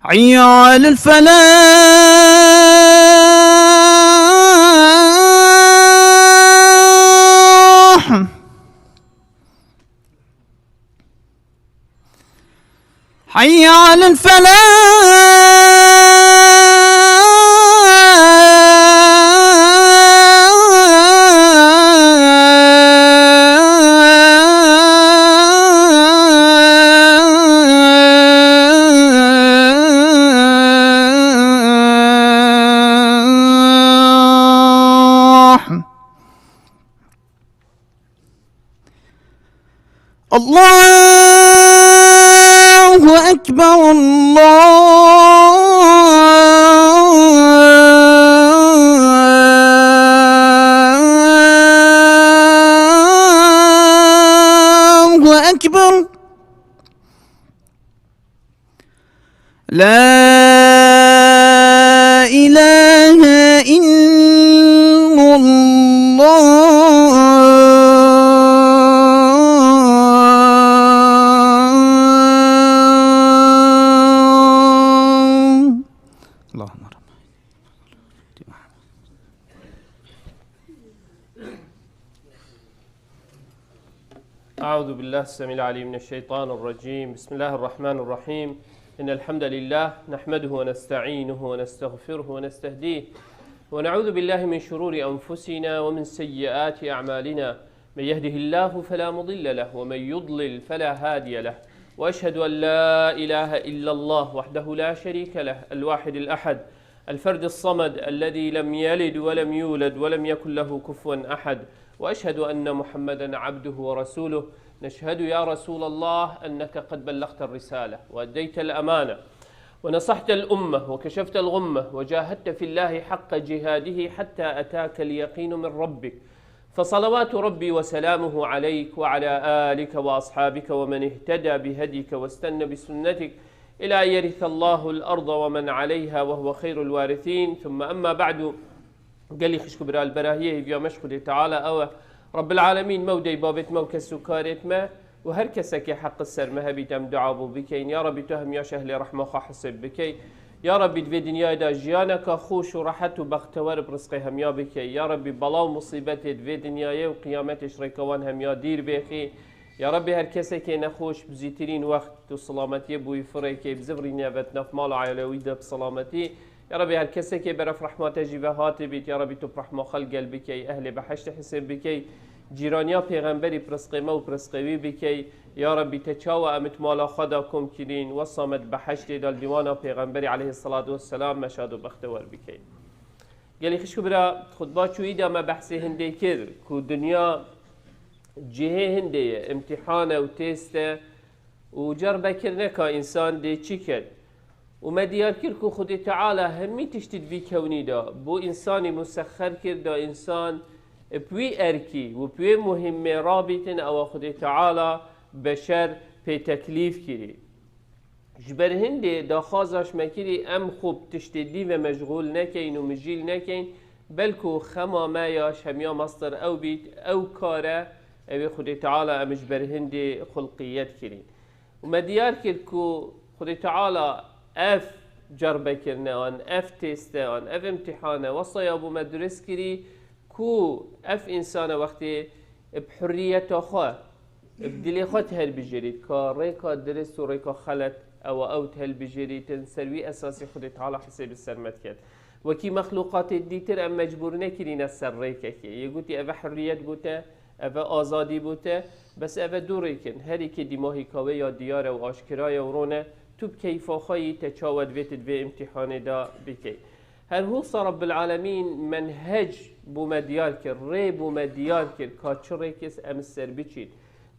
حي على الفلاح. حي على الفلاح. الله أكبر. الله أكبر. لا إله إلا الله. اللهم رب. أعوذ بالله السميع العليم من الشيطان الرجيم. بسم الله الرحمن الرحيم. إن الحمد لله نحمده ونستعينه ونستغفره ونستهديه ونعوذ بالله من شرور أنفسنا ومن سيئات أعمالنا. من يهده الله فلا مضل له ومن يضلل فلا هادي له. وأشهد أن لا إله إلا الله وحده لا شريك له الواحد الأحد الفرد الصمد الذي لم يلد ولم يولد ولم يكن له كفوا أحد. وأشهد أن محمدا عبده ورسوله. نشهد يا رسول الله أنك قد بلغت الرسالة وأديت الأمانة ونصحت الأمة وكشفت الغمة وجاهدت في الله حق جهاده حتى أتاك اليقين من ربك. فصلوات ربي وسلامه عليك وعلى آلك وأصحابك ومن اهتدى بهديك واستنى بسنتك إلى أن يرث الله الأرض ومن عليها وهو خير الوارثين. ثم أما بعد، قال لي خشكو برا البراهيه في مشغول تعالى أو رب العالمين مودي بابت موكس وكارت ما وهر كسك حق السر مهبي تم دعابو بكين. يا ربي تهم يا شهل رحمة حسب بكي. يا ربي في دنيا دا جيانك خوش ورحت وبختور برزقي هم يا بكي. يا ربي بلا مصيبت في دنيا وقيامت شريكوان هم يا دير بكي. يا ربي هر كسك نخوش بزيترين وقت وسلامتي بوي فريكي بزفري نيابت نف مال عيلوي دا بسلامتي. يا ربي هر کسی که برف رحمت جیوه هات بید، یا ربی تو رحمت خلق بکی، اهل بحشت حسن بکی، جیرانیا پیغمبری پرسقیمه و پرسقیوی بکی. یا ربی تچاو امت مالا خدا کم کرین و صامت بحشت دال دیوانا پیغمبری علیه الصلاة والسلام مشاد و بختور بکی. گلی خشکو برا خطبا چوی دا ما بحثی هنده کر که دنیا جهه هنده امتحان و تست و جربه کرنه که انسان ده چی کرد وما ديار كركو خدي تعالى همي تشتد في كوني دا بو إنساني مسخر كردا إنسان بوي أركي وبوي مهمة رابطن أو خدي تعالى بشر في تكليف كري جبر هندي دا خازش مكري أم خوب تشتدي ومشغول نكين ومجيل نكين بلكو خما ما ياش هميا مصدر أو بيت أو كارة أو خدي تعالى أم جبر هندي خلقيات كرين وما ديار كركو خدي تعالى اف جربه کرنه آن اف تسته آن اف امتحانه وصایا بو مدرس کری کو اف انسان وقتی بحریت خواه بدلی خواه هل بجرید که ریکا درست و ریکا خلط او هل بجرید تنسروی اساسی خود تعالی حساب السرمت کرد وكي مخلوقات ديتر ام مجبور نكرين السر ريكك يقولي اف حريت بوته اف آزادي بوته بس اف دوريكن هري كي دماغي كاوي يا دياره و آشكرايا ورونه تو بكيف خاي تشاود فيتد في امتحان دا بكي. هل هو رب العالمين منهج بوما ديار كر ري بوما ديار كر كاتشريكس ام السر بيشيد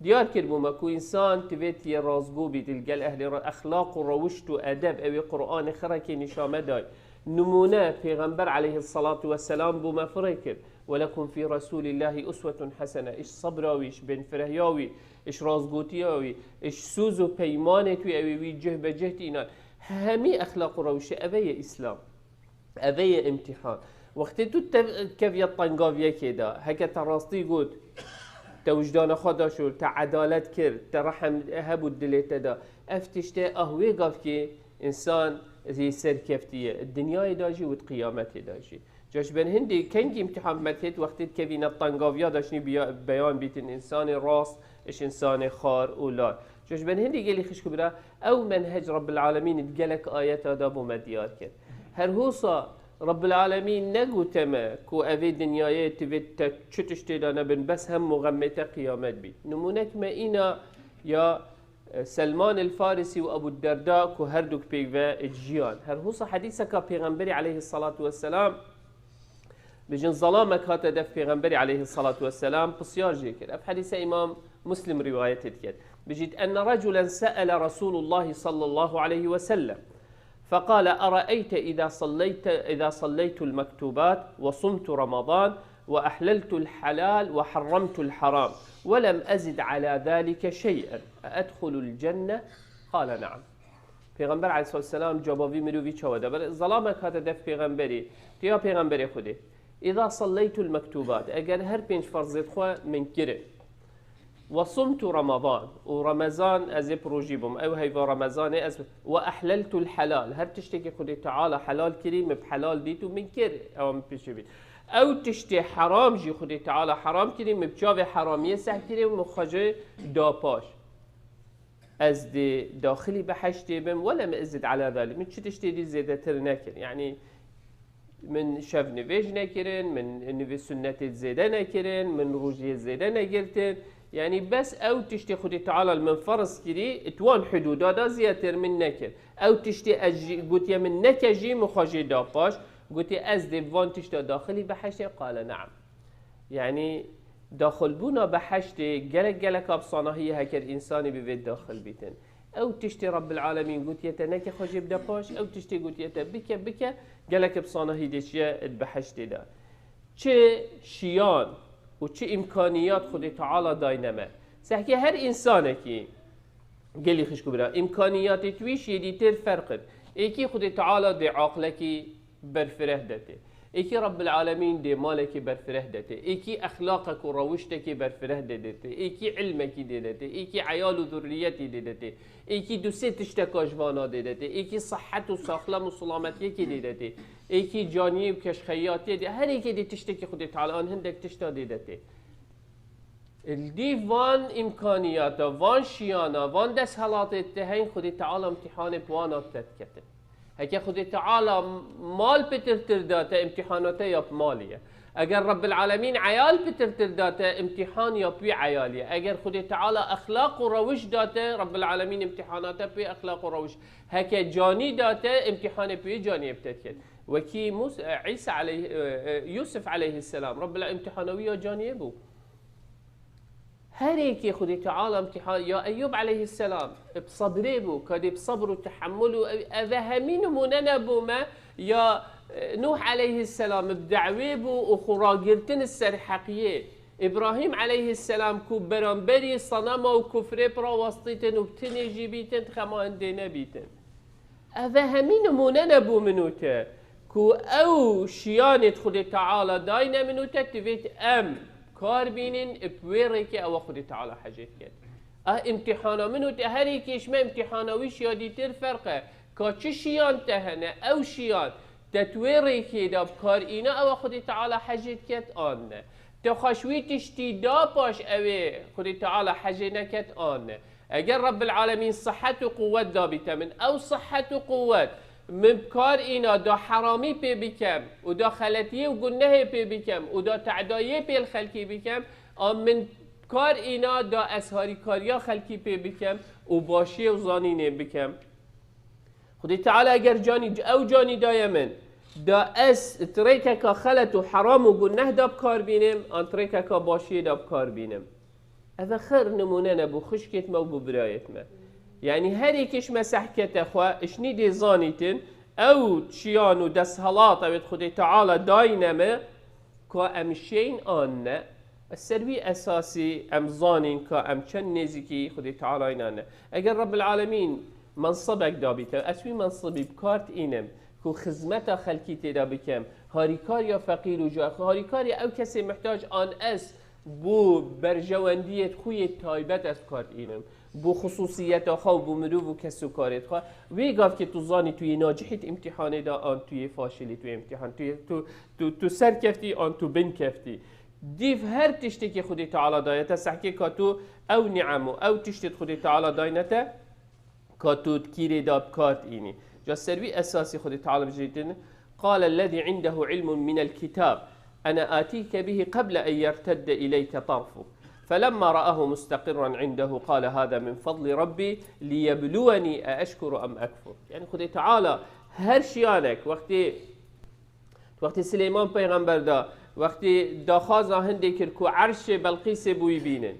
ديار كر بوما كو انسان تبيت يرازقو بتلقى اهل اخلاق وروشت وادب او قران خركي نشامه داي نمونه پیغمبر عليه الصلاة والسلام بوما فريكر ولكم في رسول الله أسوة حسنة إيش صبراوي إيش بن فرهياوي إيش رازقوتياوي إيش سوزو بيمانتوي أوي جه بجهتينا همي أخلاق روشة أبي إسلام أبي امتحان وقت تو كيف يطنقافيا كده هكا تراستي قد توجدان خدا شو تعدالت كر ترحم هبو الدليت دا افتشته أهوي قاف كي إنسان زي سركفتية الدنيا داجي والقيامة داجي جاش بن هندي كنجي امتحان متهت وقت كفينا الطنقافيا داشني بيان بيت إنسان راس إيش إنسان خار ولا جاش بن هندي قال لي خش كبرى أو منهج رب العالمين تقلك آيات آداب ومديار كن هرهوصا رب العالمين نقو تما كو أفي دنياي تفيت تشتشتي لنا بن بس هم مغمتة قيامات بي نمونك ما إنا يا سلمان الفارسي وأبو الدرداء كو هردوك بيغفا الجيان هرهوصا حديثك بيغنبري عليه الصلاة والسلام بجن ظلامك هاتا دف بيغنبري عليه الصلاة والسلام بصيار جيكر أف حديث إمام مسلم رواية تذكر بجد أن رجلا سأل رسول الله صلى الله عليه وسلم فقال أرأيت إذا صليت المكتوبات وصمت رمضان وأحللت الحلال وحرمت الحرام ولم أزد على ذلك شيئا أدخل الجنة؟ قال نعم پیغمبر علیه السلام جوابی مروی چوده بر ظلامك هذا دف پیغمبری تیا پیغمبری خوده إذا صليت المكتوبات أجل هر بينش فرض خوا من كره وصمت رمضان ورمضان أزي بروجيبهم أو هيفا رمضان وأحللت الحلال هر تشتكي خدي تعالى حلال كريم بحلال ديتو من كره أو من بيشبيت أو تشتي حرام جي خدي تعالى حرام كريم بجاوي حرامية سه كريم مخرجه داپاش از دي داخلي بحشتي بم ولا مأزد على ذلك من شو تشتي دي زيادة ترنكر يعني من شاف نویج نکرن من نوی سنت زیده نکرن من روجی زیده نگرتن يعني بس او تشتي خدي تعالى من فرض كري توان حدودا دا زياتر من نكر او تشتي اجي قلت يا من نكجي مخاجي داباش قلت از ديفان تشتي داخلي بحشتي قال نعم يعني داخل بونا بحشتي جلك ابصانا هي هكر انساني ببيت داخل بيتن او تشتي رب العالمين قلت يتنك خاجي بداباش او تشتي قلت يتبكى بك جلك بصانا هي دشيا بحشتي دا چه شيان و چه امکانیات خود تعالی داینمه سحکی هر انسانه کی گلی خش کبرا امکانیات تویش یدیتر فرق ایکی خود تعالی دی عقلکی برفره دته ایکی رب العالمین دی مالکی برفره دته ایکی اخلاقک و روشتکی برفره دته ایکی علمکی دته ایکی عیال و ذریتی دته ایکی دو سه تشتکاش وانا دته ایکی صحت و ساخلم و سلامتی کی دته ایکی جانی و کشخیاتی دی هر ایکی دی تشتکی خود تعالی آن هندک تشتا دته الدی وان امکانیات وان شیانا وان دست حالات اتهین خود تعالی امتحان بوانا تدکته هكي خدي تعالى مال بترتر داتا امتحاناته يا بماليه اگر رب العالمين عيال بترتر داتا امتحان يا بي عياليه اگر خدي تعالى اخلاق وروش داتا رب العالمين امتحاناته بي اخلاق وروش هكي جاني داتا امتحان بي جاني بتتكت وكي عيسى عليه يوسف عليه السلام رب الامتحانويه جاني ابو هريكي خدي تعالى امتحان يا أيوب عليه السلام بصبره بو كادي بصبر وتحمله أفهمين مننا بوما يا نوح عليه السلام بدعوه بو وخراجرتن السرحقية إبراهيم عليه السلام كو برانبري صنم وكفره برا وسطيتن وبتنجي بيتن خمان دينا بيتن أفهمين مننا بو منوته كو أو شيانة خدي تعالى داينا منوته تفيت کار بینین بویره که او خودی تعالی حجت کرد امتحانا منو تهری کش ما امتحاناویش یادی تر فرقه که چه شیان تهنه او شیان تتویره که دا بکار اینا او خودی تعالی حجت کرد آنه تخشوی تشتی دا پاش اوه خودی تعالی حجت نکرد آنه اگر رب العالمین صحت و قوت دا بیتمن او صحت و قوت من بكار إنا دا حرامي بي بكم ودا خلتيه وقلناه بي بكم ودا تعدايه بي الخلقي بكم من بكار إنا دا أسهاري كاريا خلقي بي بكم وباشي وزانيني بكم خدي تعالى اگر جاني أو جاني دا يمن دا أس تريكك خلت وحرام وقلناه دا بكار بينم أن تريكك باشي دا بكار بينم هذا خير نموننا بو خشكت ما وبو برايت ما يعني هري كش مسحكت أخوة إشني دي زانيتن أو تشيانو دس هلاط أو خدي تعالى داينما كا أمشين آننا السروي أساسي أم زانين كا أم چن نزيكي خدي تعالى إنانا أجر رب العالمين منصبك دابيتا أسوي منصبي بكارت إنم كو خزمتا خلقي تدا بكم هاريكار يا فقير وجا هاريكار أو كسي محتاج آن أس بو برجواندیت خوی تایبت از کارت اینم بو خصوصیت آخا و بو مروف و کس و کارت خواه وی گفت که تو زانی توی ناجحیت امتحانه دا آن توی فاشلی توی امتحان تو سر کفتی آن تو بن کفتی دیف هر تشتی که خودی تعالی دایتا سحکی که تو او نعمو او تشتید خودی تعالی داینتا که تو تکیری داب کارت اینی جا سروی اساسی خودی تعالی بجیدن قال الذي عنده علم من الكتاب أنا آتيك به قبل أن يرتد إليك طرفه فلما رآه مستقرا عنده قال هذا من فضل ربي ليبلوني أأشكر أم أكفر يعني خدي تعالى هر شيانك وقت سليمان پیغمبر دا وقت داخازا هنده کرد که عرش بلقیس بوی بینن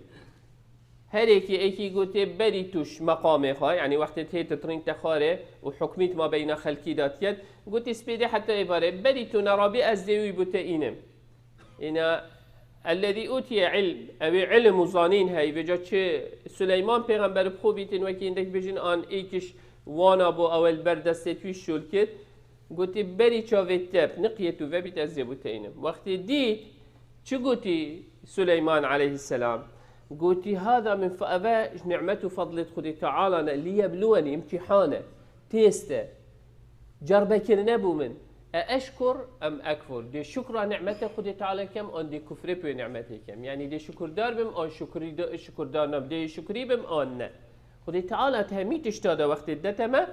هر ایکی گوته بری توش مقامه خواه يعني وقت تهيت ترين تخاره وحكميت ما بين خلقي داتيت گوته سبيده حتى عباره بری تو نرابي از ديوي بوته اینم اینا الذي اوتي علم او علم وزانين هاي بجا چه سليمان پیغمبر بخوبیتن وکی اندک بجن آن ایکش وانا بو اول بردسته توی شل کد گوتی بری چاویتب نقیتو و بیت از بوته اینم وقتی دید چه گوتی سليمان عليه السلام قلتي هذا من فأبا نعمته فضلت خدي تعالى ليبلوني امتحانه تيسته جربك نبو من أشكر أم أكفر دي شكر نعمته خدي تعالى كم أن دي كفر بنعمته كم يعني دي شكر دار بم أن شكر دار نب دي شكري بم أن خدي تعالى تهميت اشتاد وقت الدتمة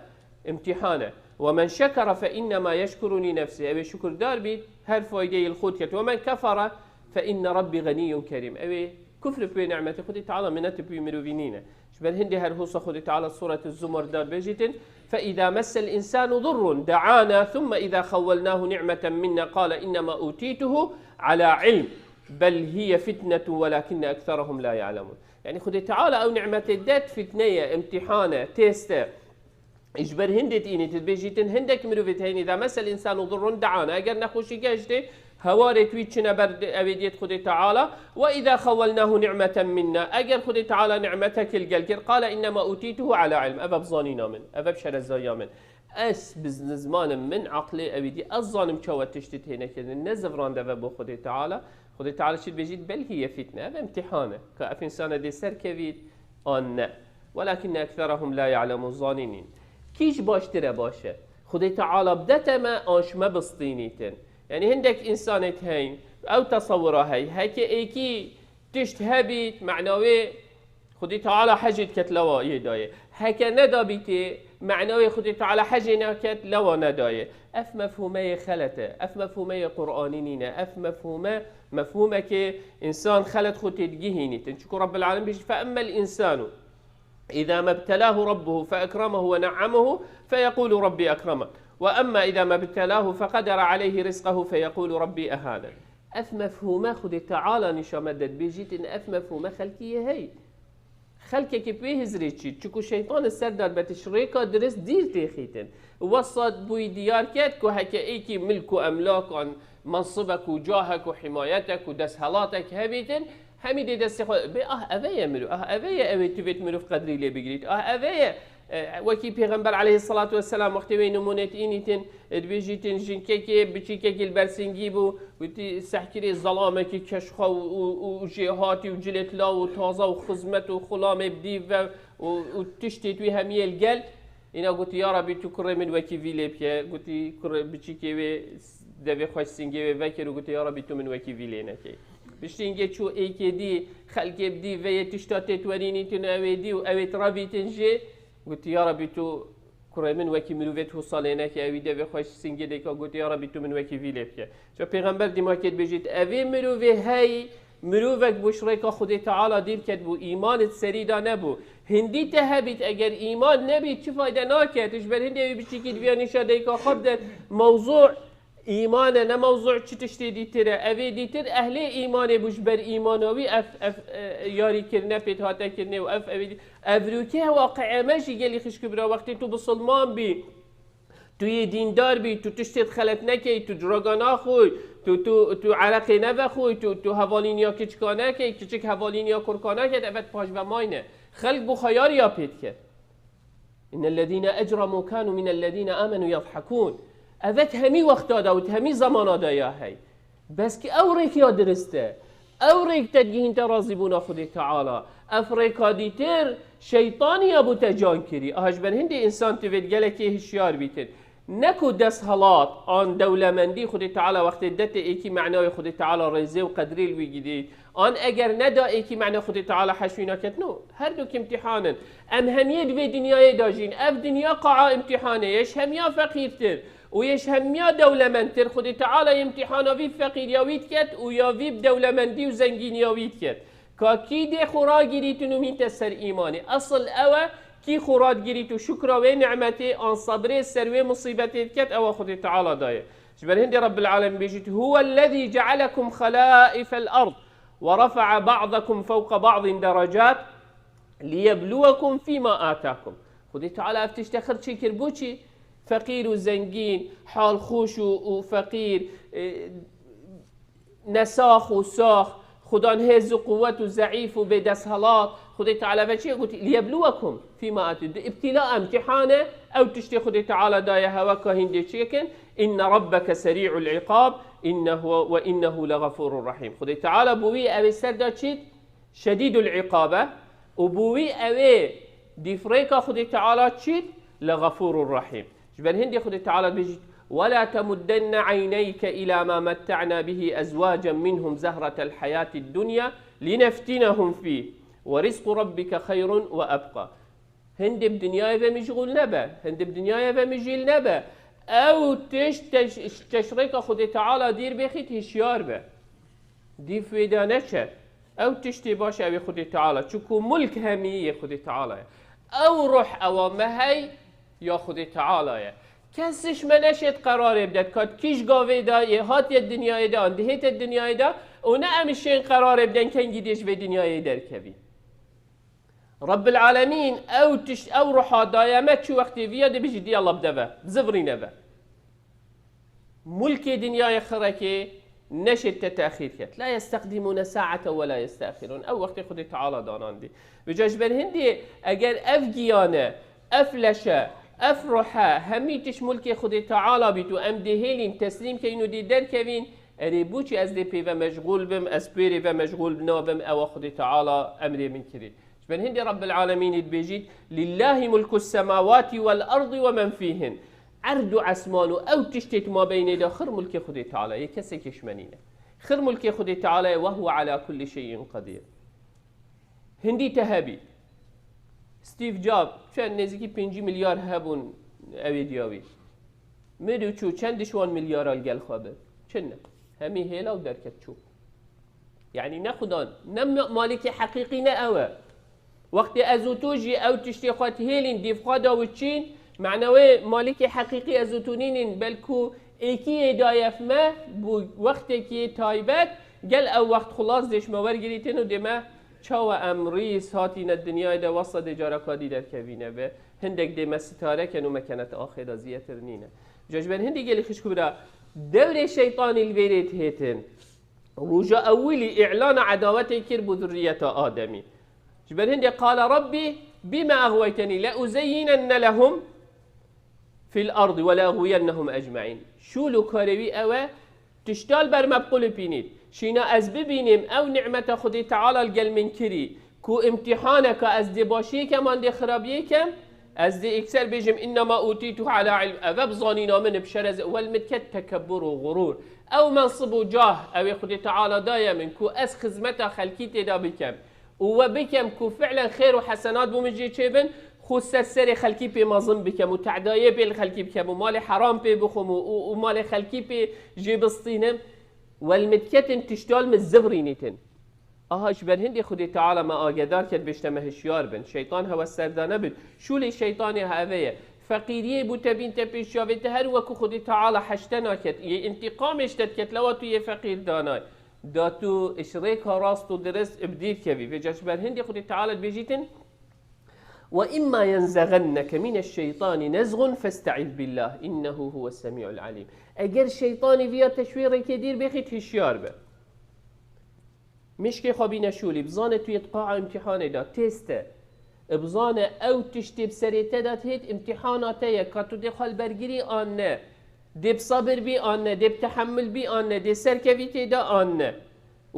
امتحانه ومن شكر فإنما يشكرني نفسي أبي شكر دار بيت هر فايدة الخود ومن كفر فإن ربي غني كريم أبي كفر بنعمة خدي تعالى منت بمروفينينا شبه الهندي هرهوصة خدي تعالى سورة الزمر دار بيجتن فإذا مس الإنسان ضر دعانا ثم إذا خولناه نعمة منا قال إنما أوتيته على علم بل هي فتنة ولكن أكثرهم لا يعلمون يعني خدي تعالى أو نعمة الدات فتنية امتحانة تيستا إجبر هندت إني تبيجتن هندك مروفيتين إذا مس الإنسان ضر دعانا أجر نخوشي جاجتي هواري تويتشنا برد أبيديت خدي تعالى وإذا خولناه نعمة منا أجر خدي تعالى نعمتك الجلكر قال إنما أوتيته على علم أبا بظانينا من أبا بشرزايا من أس بزنزمان من عقلي أبيدي الظانم شوات تشتت هنا كذا نزف راندا بو خدي تعالى شد بيجيت بل هي فتنة أبا امتحانة كأف إنسان دي سر كبير أن ولكن أكثرهم لا يعلمون ظانين كيش باشترى باشا خدي تعالى بدتما أنش ما بسطينيتن يعني هندك إنسانت هين أو تصوره هيك إيكي تشتهبيت معنوي خدي تعالى حاجت كت لوا يدايه هيك ندا بيتي معنوي خدي تعالى حاجنا كت لوا ندايه أف مفهومي خلته أف مفهومي قرآنينينا أف مفهومك إنسان خلت خدي تجيهيني تنشكر رب العالمين بيجي فأما الإنسان إذا ما ابتلاه ربه فأكرمه ونعمه فيقول ربي أكرمه وأما إذا ما ابتلاه فقدر عليه رزقه فيقول ربي أهانا أف مفهومة خدي تعالى نشامدد بيجيت إن أف مفهومة خلقية هي خلقك بيه زريتشي تشكو شيطان السردار بتشريكا درس دير تيخيتن وصد بوي ديار كات كو هكا ايكي ملك وأملاك عن منصبك وجاهك وحمايتك ودسهلاتك هبيتن هميدي دست أفايا ملو أفايا أوي تبيت ملو في قدري لي بقريت أفايا وكي پیغمبر عليه الصلاة والسلام وقتی وی نمونت اینیتن دبیجیتن جنکه بچیکه البرسنگی بو وتی سحکری ظلامه که کشخا و جهاتی و جلتلا و تازه و خزمت و خلام بدی و تشتی توی همیه الگل اینا گوتی یا ربی تو کره من وکی ویلی پیه گوتی کره بچیکه و دوی خوش سنگی و وکر و گوتی یا ربی تو من وکی ویلی نکی بشتی اینگه چو ایکی دی خلقی بدی و یه تشتاتی توانینیتن اوی دی و اوی ترابیتن جه قلت يا ربي تو كره من وكي مروفت حصالينا كي اوي دبي خوش سنگي ديكا قلت يا ربي تو من وكي فيليب كي شو پیغمبر ديما كد بجيت اوي مروفي هاي مروفك بشريكا خدي تعالى دير كد بو ايمان سريدا نبو هندي تهبت اگر ايمان نبي چه فايده ناكد اجبر هندي اوي بچي كد بيا نشا ديكا خد موضوع ایمان نه موضوع چی تشتی دیتره اوی دیتر اهل ایمان بوش بر ایمانوی اف یاری کرنه پیتهاته کرنه و اف اوی افروکه واقع ماشی گلی خش کبرا وقتی تو بسلمان بی توی دیندار بی تو تشتید خلط نکی تو دراگانا خوی تو عرقی نبخوی تو حوالینیا کچکانه که کچک حوالینیا کرکانه که دفت پاش و ماینه خلق بو خیاری یا پید کرد ان الذين اجرموا كانوا من الذين امنوا يضحكون اوت همی وقت داده و همی زمان داده هی بس که او ریکیا درسته او ریک تدگیهین ترازی بونا خود تعالی افریقا دیتر شیطانی ابو تجان کری اهج بر هندی انسان تفید گلکی هشیار بیتر نکو دست هلات آن دولمندی خود تعالی وقت دت ایکی معنای خود تعالی رزه و قدری الوی گیدید آن اگر ندا ایکی معنی خود تعالی حشوینا کت نو هر دو که امتحانن ام همیه دوی دنیای داجین اف دنیا قاعا امتحانه یش همیا فقیرتر و یش همیا دولمندتر خود تعالی امتحانا وی فقیر یاوید کت و یا وی دولمندی و زنگین یاوید کت که کی ده خورا گیریتونو مینت سر ایمانی اصل اوه کی خوراد گیریت و شکر و نعمتی آن صبر سر و مصیبتی کت او خود تعالی دایه جبر هندی رب العالمین بیجید هو الذي جعلكم خلائف الارض ورفع بعضكم فوق بعض درجات ليبلوكم فيما آتاكم خود تعالی افتش تخر چی کر بو چی فقیر و زنگین حال خوش و فقیر نساخ و ساخ خدا هز و قوت و ضعیف و به دستهلات خدا تعالی و چی گفت لیبلوکم فيما آتاكم ابتلاء امتحانه او تشتی خدا تعالی دایه هوا که هندی چی کن ان ربك سريع العقاب وانه لغفور رحيم خدا تعالی بوی او سر دا چید شدید العقابه و بوی او دیفریکا خدا تعالی چید لغفور رحيم جبر هندي خد تعالى بيجي ولا تمدن عينيك إلى ما متعنا به أزواجا منهم زهرة الحياة الدنيا لنفتنهم فيه ورزق ربك خير وأبقى هندي بدنياي فمشغول نبا هندي بدنياي فمجيل نبا أو تشريك خد تعالى دير بخيت هشيار به دي فيدانشة أو تشتي باشا أبي خد تعالى تشكو ملك همية خد تعالى أو روح أو مهي یا خود تعالی کسش منشت قرار بدد کات کیش گاوه دا هات دنیای دا اندهیت دنیای دا و نه امشین قرار بدن کن گیدش به دنیای در کبی رب العالمین او روحا دایمت چو وقتی ویاد بجی دی الله بدوه زفری نبه ملک دنیای خرکه نشد تأخير كت لا يستقدمون ساعة ولا يستأخرون او وقت خود تعالی دانان دی بجاش بر هندی اگر افگیانه افلشه افرحه همیتش ملک خود تعالی بیتو ام دهیلین تسلیم که اینو دی در کوین اری بوچی از دی پی و مشغول بم از پیری و مشغول بنابم او خود تعالی امری من کرید بن هندی رب العالمین بيجيت لله ملك السماوات والارض ومن فيهن عرض عسمان او تشتت ما بين دا خر ملك خود تعالی کسی کشمنینه خر ملك خود تعالی وهو على كل شيء قدير هندی تهبی ستیف جاب چند نزدیکی 5 میلیار هبون اوی دیاوی میدو چو چندش 1 میلیار الگل خوابه چنه همی هیلا و درکت چو یعنی نخدان نم مالک حقیقی نه اوه وقتی ازو توجی او تشتی خوات هیلین دیف خوادا و چین معنوی مالک حقیقی ازو تونینین بلکو ایکی دایف ما بو وقتی که تایبت گل او وقت خلاص دش مور گریتین و دمه چاو امریس هاتین الدنیای ده وسط جارکادی در کوینه به هندک ده مستاره کنو مکنت آخر زیتر نینه جاجبن هندی گلی خش کبرا دور شیطان الویرت هیتن رجا اولی اعلان عداوت کر بذریت آدمی جبن هندی قال ربي بما اغويتني لأزينن لهم في الارض ولا اغوينهم اجمعين شولو کاروی اوه تشتال بر مبقول بینید شینا از ببینیم او نعمت خود تعالی الگل من کری کو امتحانک از دی باشی کمان دی خرابیه کم از دی اکسر بجم انما اوتیتو على علم او بزانینا من بشرز والمدکت تکبر و غرور او منصب و جاه او خود تعالی دایا من کو از خزمت خلکی تدا بکم و بکم کو فعلا خیر و حسنات بومجی چیبن خصوصا سر خلکی پی مظلم بکم و تعدایه پی خلکی بکم و مال حرام پی بخم و مال خلکی پی جیبستینم والمدكتن تشتال من الزبرينيتن اهاش بر هندي خدي تعالى ما آگدار كد بشتمه هشيار بن شيطان هوا السردانه بن شو لي شيطاني هاوية فقيريه بو تبين تبيش شاوه هر وكو خدي تعالى حشتنا كد انتقام اشتد كد لو تو يه فقير داناي داتو اشريكها راستو درس ابدير كبي بجاش بر هندي خدي تعالى بيجيتن وإما ينزغنك من الشيطان نزغ فاستعذ بالله إنه هو السميع العليم اگر شیطانی ویا تشویری که دیر بخید هشیار به مش که خوابی نشولی بزانه توی قاع امتحان دا تسته بزانه او تشتی بسریته داد هید امتحاناته که تو دخل برگیری آن نه دب صبر بی آن نه دب تحمل بی آن نه دب سرکویتی دا آن نه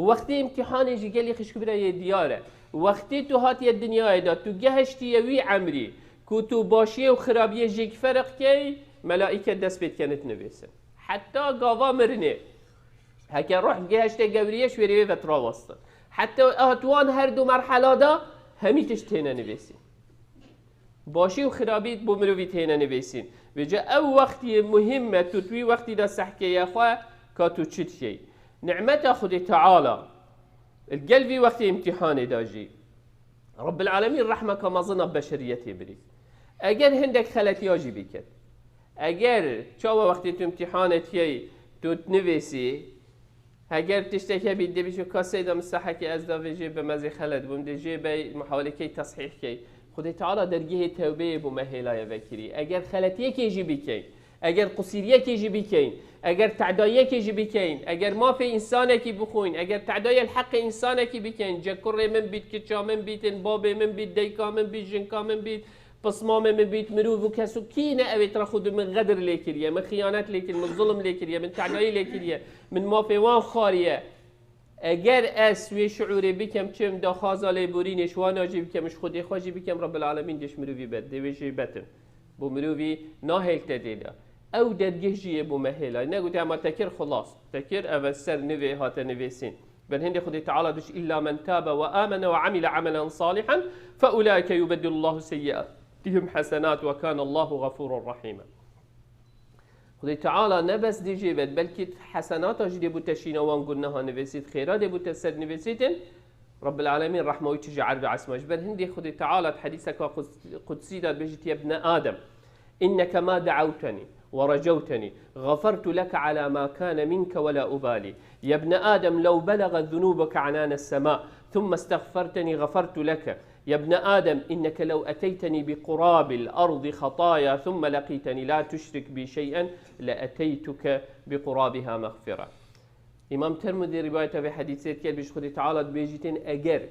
وقتی امتحانی جی گلی خشک برای دیاره وقتی تو هاتی دنیای دا تو گهشتی وی عمری کو تو باشی و خرابی جیک فرق کی ملائکه دست بید کنت نویسن حتی گاوا مرنه هکه روح گهشت گوریش ویری و ترا واسطن حتی اتوان هر دو مرحله دا همیتش تینه نویسین باشی و خرابی بو مروی تینه نویسین بجا او وقتی مهمه تو توی وقتی دا سحکه یا خواه که تو چید شی نعمت خود تعالی القلبي وقت امتحان داجي رب العالمين رحمة كما ظن بشريتي بري اگر هندك خلت ياجي بكت اگر چاوا وقت تو امتحانت يي تو تنويسي اگر تشتكي بيدي بيشو كاسي دا مستحكي از دا ويجي بمزي خلت بوم دي جي بي محاولة كي تصحيح كي خود تعالى درجه توبه بمهلا يذكري اگر خلت يكي يجي بكي اگر قصيرية كي يجي بكين اگر تعدایه کی جی بکین اگر ما فی انسانه کی بخوین اگر تعدای الحق انسانه کی بکین جکر من بیت کچا من بیتن باب من بیت دیکا من بیت جنکا من بیت پسمام من بیت مروف و کسو کینه اویت را خود من غدر لیکریه من خیانت لیکریه من ظلم لیکریه من تعدای لیکریه من ما فی وان خاریه اگر اسوی شعوری بکم چم دا خازاله بورینش وانا جی بکمش خودی خواجی بکم رب العالمین دش مروفی بد دویجی بتن بو مروفی ناهیل تدیده او درجه جیه بو مهلا نگوتی اما تکر خلاص تکر اول سر نوی هات نویسین بل هندي خدي تعالى دش إلا من تاب وآمن وعمل عملا صالحا فأولئك يبدل الله سيئاتهم حسنات وكان الله غفورا رحيما خدي تعالى نبس دي جيبت بلكي حسنات اجدي بو تشينا وان قلناها نويسيت خيرات بو تسد نويسيتن رب العالمين رحمه ويتجي عرب عسماش بل هندي خدي تعالى حديثك قدسي داد بجت يا ابن آدم إنك ما دعوتني ورجوتني غفرت لك على ما كان منك ولا أبالي يا ابن آدم لو بلغت ذنوبك عنان السماء ثم استغفرتني غفرت لك يا ابن آدم إنك لو أتيتني بقراب الأرض خطايا ثم لقيتني لا تشرك بي شيئا لأتيتك بقرابها مغفرة إمام ترمذي رواية في حديثات كال بيش خدي تعالى بيجيتين أجر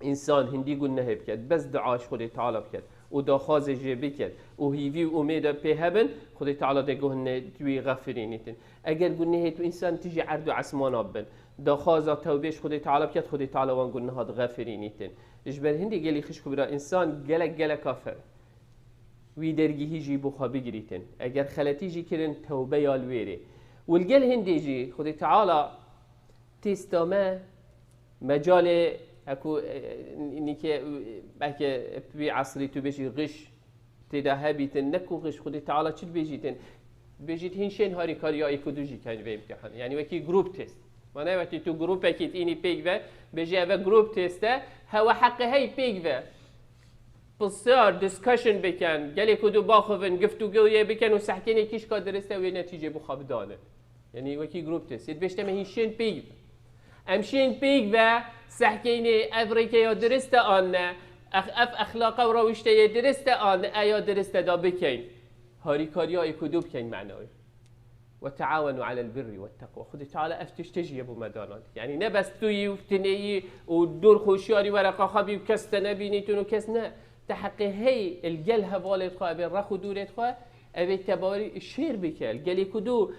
إنسان هندي قلنا هبكت بس دعاش خدي تعالى بكت و داخواز جه بکرد و هیوی و امید په هبن خدای تعالی دگه نه توی غفرینیتن اگر گناه تو انسان تیجی عرض و عسمان آبن داخواز توبهش خدای تعالی بکرد خدای تعالی وان گناهات غفرینیتن اجبر هندی گلی خش کبرا انسان گله کافر وی درگی هیجی بخوا بگریتن اگر خلتی جی کرن توبه یال ویره والگل هندی جی خدای تعالی تستامه مجال اكو نيكي باكي بي عصري تو بيجي غش تدا هبيتن نكو غش خدي تعالى چل بيجيتن بيجيت هنشين هاري كاريا ايكو دوجي كان في امتحان يعني وكي جروب تيست معناه وقتی تو جروب اكيد اني بيج و بيجي اوا جروب تيست هو حق هي بيج و بصير ديسكشن بكن قال كدو باخذن گفتگو بكن و سحكيني كيش کا درسته و نتيجه بخاب دانه يعني وكي جروب تيست بيشتم هنشين بيج امشين بيج و سحكيني افريكا يا درست آن اخلاق و روشته درست آن ايا درست دا بكين هاري كاريا يكدو بكين معناه وتعاونوا على البر والتقوى خذ تعالى افتش تجي ابو مدانات يعني نبس توي وفتني ودور خوشياري ورقه خبي وكست نبينيتون وكسنا تحقي هي الجلها والد خو ابي رخو دورت خو ابي تباري شير بكل قال كدو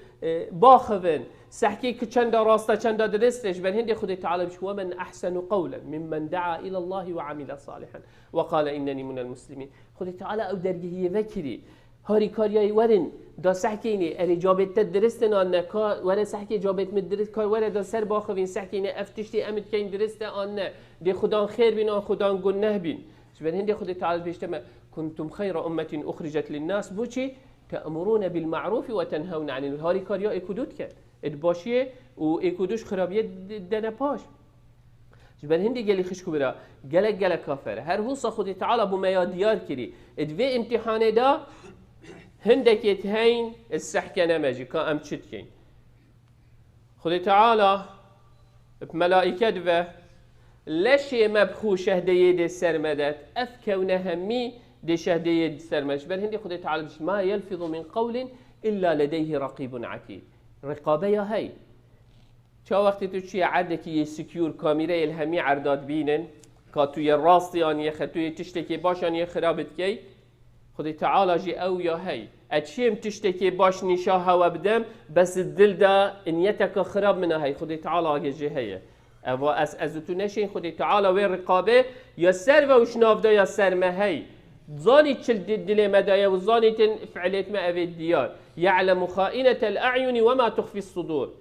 باخذن سحكي كچند راسته چند درستش بل هندي خدي تعالى بش ومن احسن قولا ممن دعا الى الله وعمل صالحا وقال انني من المسلمين خدي تعالى او درجه ذكري هاري كارياي ورن دا سحكيني الاجابه درستنا نكا ور سحكي اجابه مدرس كار ور دا سر باخوين سحكيني افتشتي امد كين درست ان دي خدان خير بينا خدان گناه بين بل هندي خدي تعالى بيشتم كنتم خير امه اخرجت للناس بوشي تأمرون بالمعروف وتنهون عن الهاري كاريا اكودوت كان ادباشيه و اكودوش خرابيه دنا باش جبر هندي قال خش كبرى قال كافر هر هو خدي تعالى بما يديار كري ادوي امتحان دا هندك يتهين السحكه نمجي كا ام تشتكين خدي تعالى بملائكه دو لشي مبخو شهديه دي سرمدت افكون همي دي شهديه سرمش بل هندي خدي تعالى ما يلفظ من قول الا لديه رقيب عتيد رقابه يا هي چا وقتی تو چی عردکی یه سکیور کامیره الهمی عرداد بینن که توی راستی آنیه توی تشتکی باش آنیه خرابت کی خدای تعالی جی او یا هی اتشیم تشتکی باش نیشا هوا بدم بس الدل دا انیتک خراب منه هی خدای تعالی جی هیه او از تو نشین خود تعالی و رقابه یا سر و شناف دا یا سر مهی زاني تشل دل مدايا وزاني فعلت ما أبي الديار يعلم خائنة الأعين وما تخفي الصدور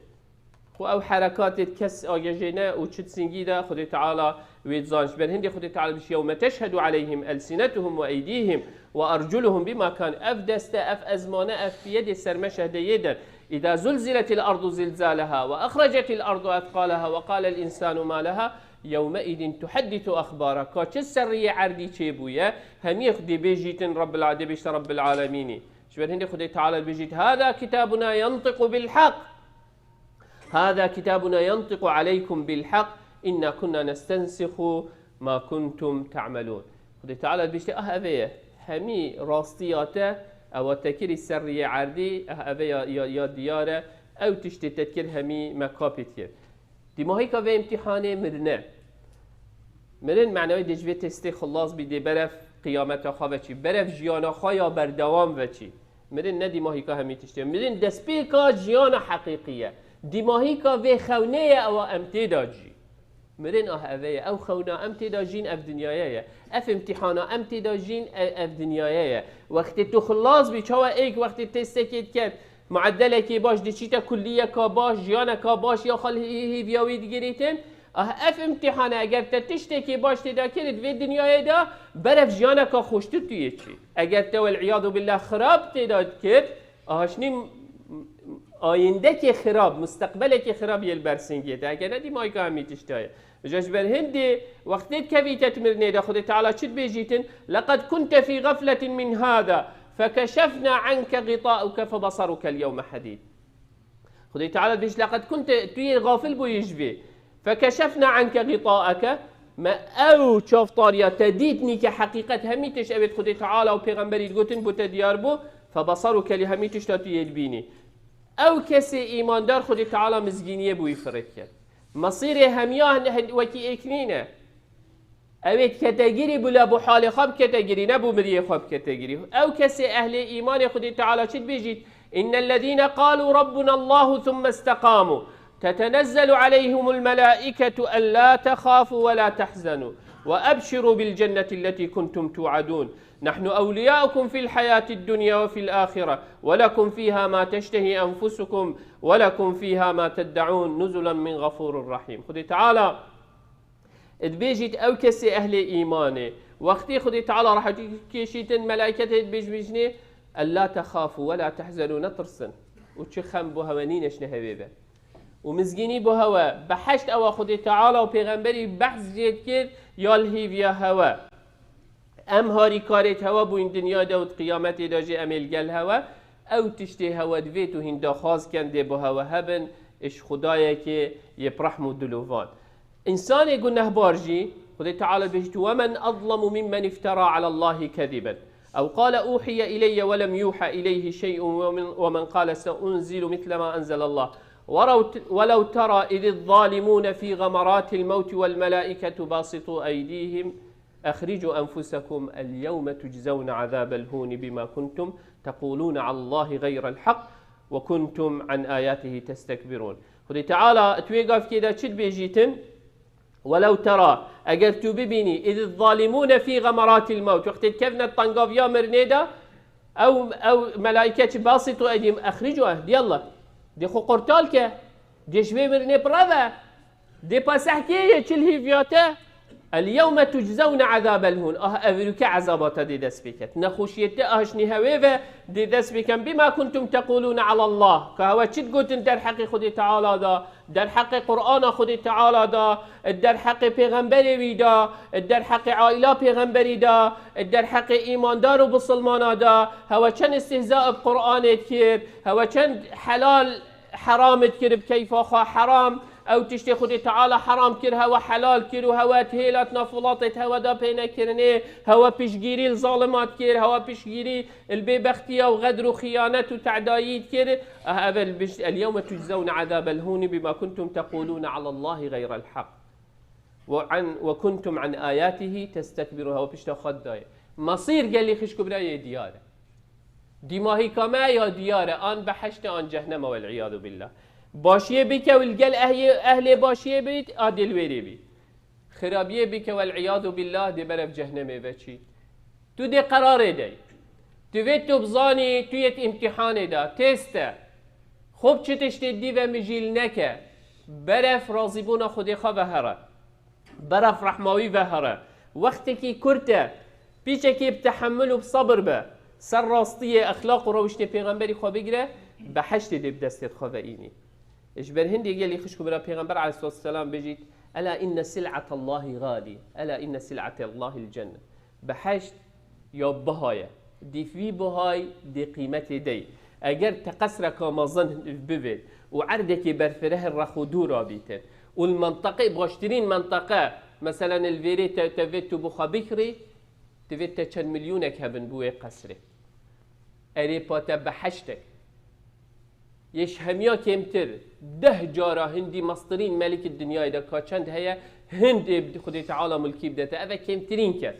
أو حركات كس آجينا وشت سنجيدا خد تعالى ويتزانش بل هندي خد تعالى بش يوم تشهد عليهم ألسنتهم وأيديهم وأرجلهم بما كان أفدست أزمانة في يد السرمشهد يدا إذا زلزلت الأرض زلزالها وأخرجت الأرض أثقالها وقال الإنسان ما لها يومئذ تحدث أخبارها كاتش السرية عردي تشيبويا هم يخدي بيجيتن رب العالمين شبه هندي خدي تعالى بيجيت هذا كتابنا ينطق بالحق هذا كتابنا ينطق عليكم بالحق إنا كنا نستنسخ ما كنتم تعملون خدي تعالى بيجيت أهبية همي راستياته أو تذكير السرية عردي أهبية يا ديارة أو تشتي تذكير همي مكابتير دي ما هيك في امتحان مرن معنای دجوی تستی خلاص بیده برف قیامت خواه چی برف جیانا خواه یا بردوام و چی مرن نه دیماهی که همی تشتی مرن دسپی که جیانا حقیقیه دیماهی که وی خونه او امتدا جی مرن اوه او خونه امتدا جین اف دنیایه اف امتحانا امتدا جین اف دنیایه وقتی تو خلاص بی چاوه ایک وقتی تستی کد کرد معدله که باش دی چیتا کلیه که باش جیانا که باش یا خال هیویاوی دیگریتن اف امتحانه اگر تشتی که باش تدا کرد وی دنیای دا برف جیانه که خوشتر توی چی اگر تو العیاذ بالله خراب تدا کرد آهشنی آینده که خراب مستقبل که خراب یل برسنگیه اگر ندی مای که همی تشتایه جاش بر هندی وقتی کبی تتمرنی دا خود تعالی چید بیجیتن لقد كنت في غفلة من هذا فكشفنا عنك غطاءك فبصرك اليوم حديد خود تعالی بیج لقد كنت توی غافل بو يجبي فكشفنا عنك غطاءك ما او شافتاريا تديتني كحقيقة هميتش أبد خدي تعالى وبيغمبري تقولن بو تديار بو فبصرك لهميتش تاتي يلبيني او كسي إيمان دار خدي تعالى مزجينية بو يفرد كد مصيري همياه وكي إكنينه اوید کتگیری بلا بو حال خواب کتگیری نبو مری خواب کتگیری او کسی اهل ایمان خودی تعالی چید بيجيت ان الذين قالوا ربنا الله ثم استقاموا تتنزل عليهم الملائكة ألا تخافوا ولا تحزنوا وأبشروا بالجنة التي كنتم توعدون نحن أولياؤكم في الحياة الدنيا وفي الآخرة ولكم فيها ما تشتهي أنفسكم ولكم فيها ما تدعون نزلا من غفور رحيم خدي تعالى ادبيجيت او كسي اهل ايمانه وقتي خدي تعالى راح كيشيتن ملائكته ادبيجني الا تخافوا ولا تحزنوا نترسن وتشخم بو هوانينش نهبيبه ومزجيني بو هوا بحشت او خدي تعالى وبيغمبري بحث جيد كير يالهي فيا هوا ام هاري كاريت هوا بو ان دنيا داود قيامت داجي اميل قال هوا او تشتي هوا دويتو هندا خاص كان دي بو هوا هبن اش خدايا كي يبرحمو دلوفان إنسان يقول نهبارجي خذ تعالى بيجت ومن أظلم ممن افترى على الله كذبا أو قال أوحي إلي ولم يوحى إليه شيء ومن قال سأنزل مثل ما أنزل الله ولو ترى إذ الظالمون في غمرات الموت والملائكة باسطوا أيديهم أخرجوا أنفسكم اليوم تجزون عذاب الهون بما كنتم تقولون على الله غير الحق وكنتم عن آياته تستكبرون خذ تعالى تويقف كده شد بيجيتن ولو ترى اگر تو ببینی اذ الظالمون في غمرات الموت وقت كيفنا الطنقافيا مرنيدا او ملائكه باسطوا ايديهم اخرجوا يلا دي خو قرطالك دي شوي مرني برافا دي باسحكيه تشلهي فياتا اليوم تجزون عذاب الهون أفريكا عذابات دي دس بكت نخوشيت أهشني هويفا دي دس بكم بما كنتم تقولون على الله كهوا تشد قلتن در حق خدي تعالى دا در حق قرآن خدي تعالى دا در حق پیغمبری وی دا در حق عائلة پیغمبری دا در حق ایمان دار و بسلمانا دا هوا چند استهزاء بقرآن كير هوا چند حلال حرام كير بكيف خا حرام او تشتي خدي تعالى حرام كر هوا حلال كر وهوا تهيلات نافلات هوا دا بينا كرني هوا بيشجيري الظالمات كر هوا بيشجيري البيبختية وغدر وخيانة وتعدايد كر اليوم تجزون عذاب الهون بما كنتم تقولون على الله غير الحق وكنتم عن آياته تستكبرون هوا بيشتا خداي مصير قال لي خشكو براي دياره دماهي كما يا دياره آن بحشت آن جهنم والعياذ بالله باشیه بکه و الگل اهل باشیه بید عادل ویری بید خرابیه بکه والعیاذ بالله دی برف جهنمه و چی تو دی قراره دی تو وید تو بزانی تو یت امتحانه دا تسته خوب چه تشتی دی و مجیل نکه برف راضیبون خودی خواه هره برف رحماوی و هره وقتی که کرته پیچه که بتحمل و بصبر به سر راستیه اخلاق و روشت پیغمبری خواه بگیره به حشت دی بدستید خواه اینی ايش برهندي قال لي خشكوا بلا پیغمبر عليه الصلاه والسلام بيجيت الا ان سلعه الله غالي الا ان سلعه الله الجنه بحشت يا بهايه دي في بهاي دي قيمتي دي اگر تقسرك ما ظن ببيت وعردك برفره الرخودو رابيته والمنطقه باشترين منطقه مثلا الفيري تفيت بخا بكري تفيت كان مليونك هبن بوي قسره اري باتا بحشتك يش هميا كمتر 10 جارة هندي مصدرين ملك الدنيا إذا كاتشند هي هند خدي تعالى ملكي بدته أبا كمترين كس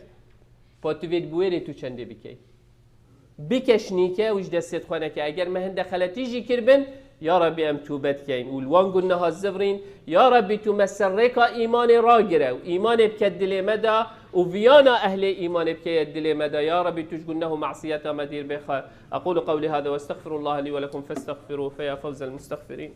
باتويد بويري تو چنده بكي بكشنيكا وش دست خوانك اگر ما هند خلتيجي كربن يا ربي ام توبت كين والوان قلنا هالزفرين يا ربي تو مسرقا ايمان راجره وايمان بكدل مدى وفيانا اهل ايمان بكدل مدى يا ربي تشقلنه معصيه مدير بخا اقول قولي هذا واستغفر الله لي ولكم فاستغفروه فيا فوز المستغفرين.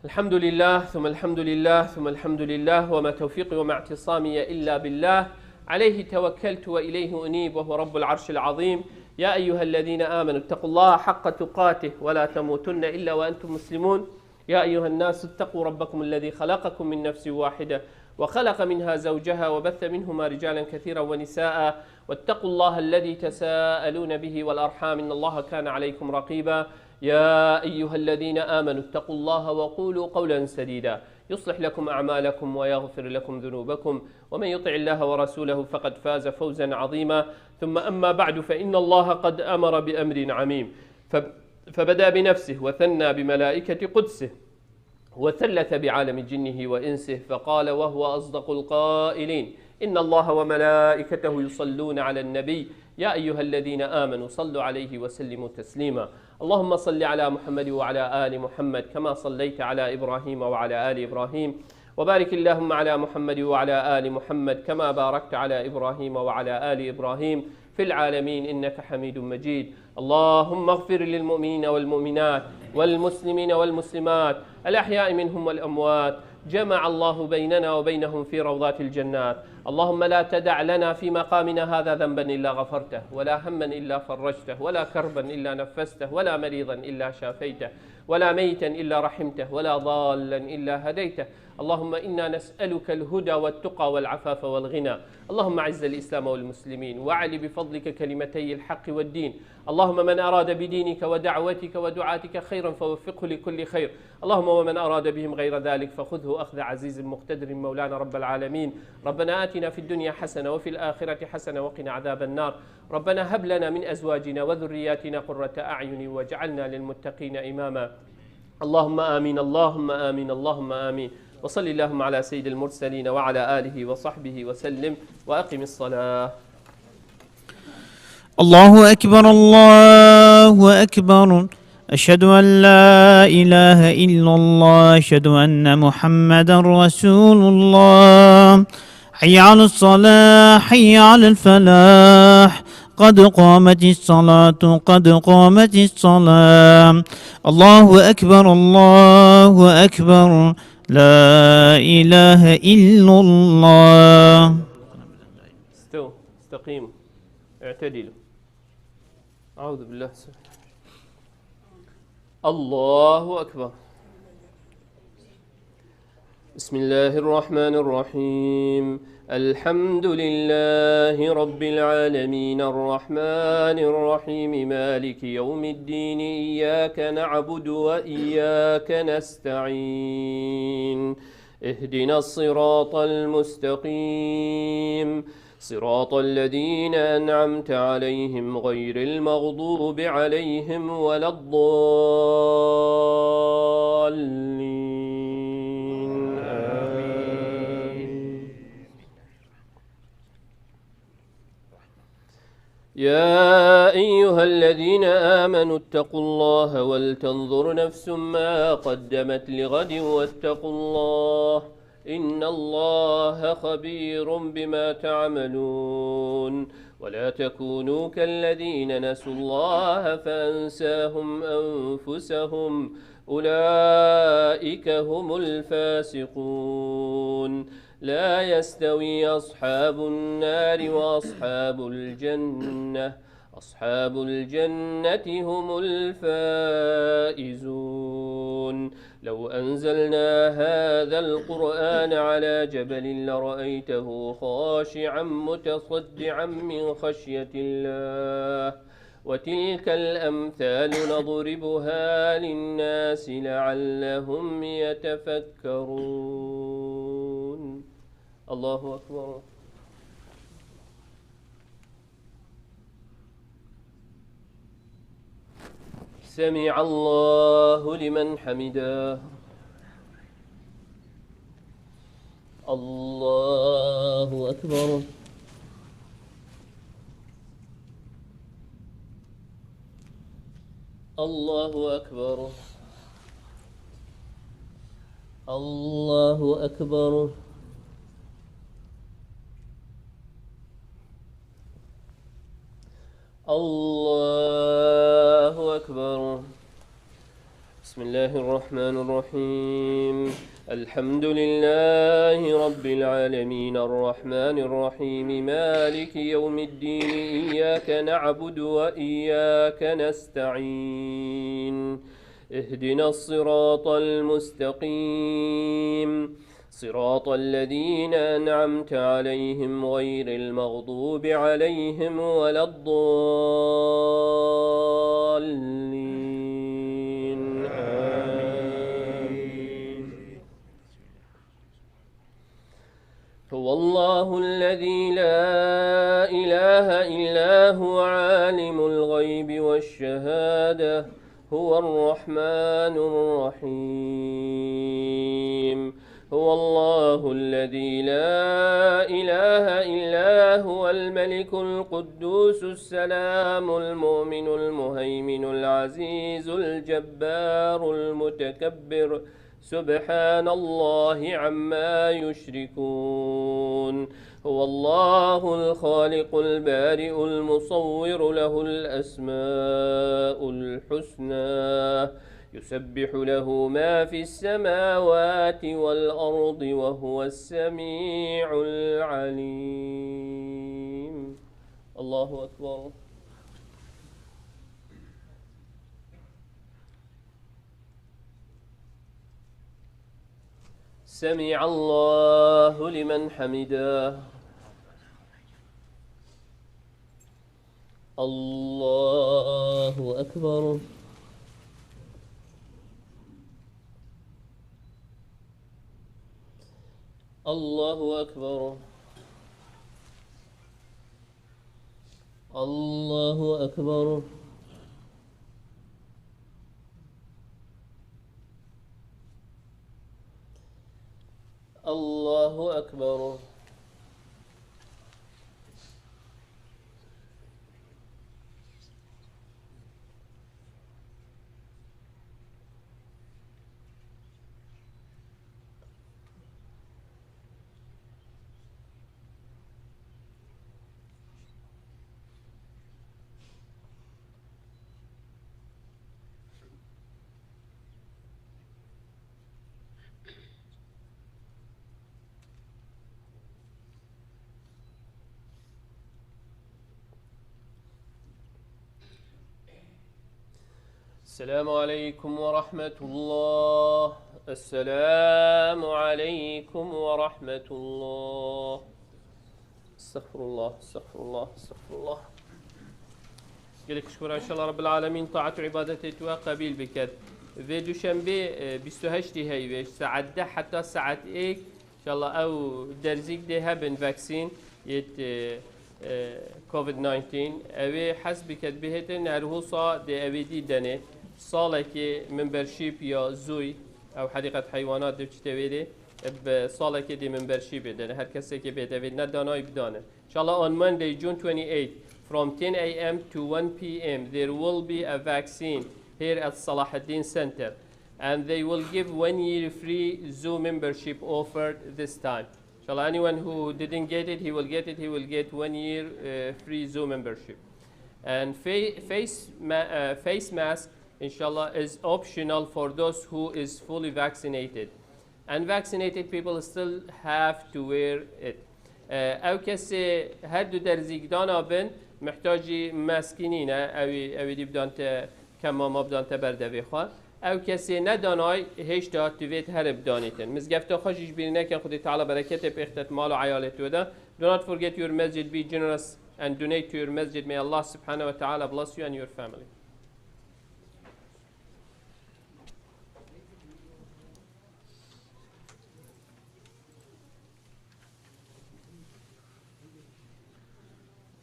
الحمد لله ثم الحمد لله ثم الحمد لله وما توفيقي وما اعتصامي إلا بالله عليه توكلت وإليه أنيب وهو رب العرش العظيم. يا أيها الذين آمنوا اتقوا الله حق تقاته ولا تموتن إلا وأنتم مسلمون. يا أيها الناس اتقوا ربكم الذي خلقكم من نفس واحدة وخلق منها زوجها وبث منهما رجالا كثيرا ونساء واتقوا الله الذي تساءلون به والأرحام إن الله كان عليكم رقيبا. يا أيها الذين آمنوا اتقوا الله وقولوا قولا سديدا يصلح لكم أعمالكم ويغفر لكم ذنوبكم ومن يطع الله ورسوله فقد فاز فوزا عظيما. ثم أما بعد فإن الله قد أمر بأمر عميم فبدأ بنفسه وثنى بملائكة قدسه وثلث بعالم جنه وإنسه فقال وهو أصدق القائلين إن الله وملائكته يصلون على النبي يا أيها الذين آمنوا صلوا عليه وسلموا تسليما. اللهم صل على محمد وعلى آل محمد كما صليت على إبراهيم وعلى آل إبراهيم وبارك اللهم على محمد وعلى آل محمد كما باركت على إبراهيم وعلى آل إبراهيم في العالمين إنك حميد مجيد. اللهم اغفر للمؤمنين والمؤمنات والمسلمين والمسلمات الأحياء منهم والأموات جمع الله بيننا وبينهم في روضات الجنات. اللهم لا تدع لنا في مقامنا هذا ذنبا إلا غفرته ولا هما إلا فرجته ولا كربا إلا نفسته ولا مريضا إلا شافيته ولا ميتا إلا رحمته ولا ضالا إلا هديته. اللهم إنا نسألك الهدى والتقى والعفاف والغنى. اللهم أعز الإسلام والمسلمين وأعل بفضلك كلمتي الحق والدين. اللهم من أراد بدينك ودعوتك ودعاتك خيرا فوفقه لكل خير. اللهم ومن أراد بهم غير ذلك فخذه أخذ عزيز مقتدر مولانا رب العالمين. ربنا آتنا في الدنيا حسنة وفي الآخرة حسنة وقنا عذاب النار. ربنا هب لنا من أزواجنا وذرياتنا قرة أعين واجعلنا للمتقين إماما. اللهم آمين اللهم آمين اللهم آمين. وصل اللهم على سيد المرسلين وعلى آله وصحبه وسلم وأقم الصلاة. الله أكبر الله أكبر أشهد أن لا إله إلا الله أشهد أن محمدا رسول الله. حي على الصلاة حي على الفلاح قد قامت الصلاة قد قامت الصلاة. الله أكبر الله أكبر لا إله إلا الله. استقيموا اعتدلوا. أعوذ بالله. الله أكبر. بسم الله الرحمن الرحيم. الحمد لله رب العالمين الرحمن الرحيم مالك يوم الدين إياك نعبد وإياك نستعين اهدنا الصراط المستقيم صراط الذين أنعمت عليهم غير المغضوب عليهم ولا الضالين آمين. يا أيها الذين آمنوا اتقوا الله ولتنظر نفس ما قدمت لغد واتقوا الله إن الله خبير بما تعملون ولا تكونوا كالذين نسوا الله فأنساهم أنفسهم أولئك هم الفاسقون لا يستوي أصحاب النار وأصحاب الجنة أصحاب الجنة هم الفائزون لو أنزلنا هذا القرآن على جبل لرأيته خاشعا متصدعا من خشية الله وتلك الأمثال نضربها للناس لعلهم يتفكرون الله أكبر سمع الله لمن حمده الله أكبر الله أكبر الله أكبر الله أكبر بسم الله الرحمن الرحيم الحمد لله رب العالمين الرحمن الرحيم مالك يوم الدين إياك نعبد وإياك نستعين اهدنا الصراط المستقيم صراط الذين أنعمت عليهم غير المغضوب عليهم ولا الضالين آمين هو الله الذي لا إله إلا هو عالم الغيب والشهادة هو الرحمن الرحيم هو الله الذي لا إله إلا هو الملك القدوس السلام المؤمن المهيمن العزيز الجبار المتكبر سبحان الله عما يشركون هو الله الخالق البارئ المصور له الأسماء الحسنى يسبح له ما في السماوات والأرض وهو السميع العليم الله أكبر سمع الله لمن حمده الله أكبر الله أكبر الله أكبر الله أكبر السلام عليكم ورحمة الله السلام عليكم ورحمة الله استغفر الله استغفر الله استغفر الله قلك شكرا إن شاء الله رب العالمين طاعة وعبادته توا قبيل بكت في دوشنبه 28 هيوش ساعة 10 حتى ساعة 1 إن شاء الله أو درزيك ده هبن فاكسين يت كوفيد 19 أوي حسب كتبهتن هرهوصا ده أوي دي دنه صالك ممبرشيب يا زوي أو حديقة حيوانات ده بتشتويله بصالك دي ممبرشيب دنه هر كسي كي بيتويد ندانا يبدانه إن شاء الله on Monday June 28 from 10 a.m. to 1 p.m. there will be a vaccine here at Salahuddin Center, and they will give 1 year free Zoo membership offered this time. Inshallah, anyone who didn't get it, he will get it. He will get 1 year free Zoo membership. And face mask, inshallah, is optional for those who is fully vaccinated. Unvaccinated people still have to wear it. او کسی هر دو در زیگدان آبن محتاجی ماسکینینه اوی دی بدانت کماما بدانت بردوی خواه او کسی ندانای هیچ داد تویت هر بدانیتن مزگفت خوشش بینه که خودی تعالی برکت بخت مال و عیالت وده. Do not forget your masjid, be generous and donate to your masjid. May Allah subhanahu wa ta'ala bless you and your family.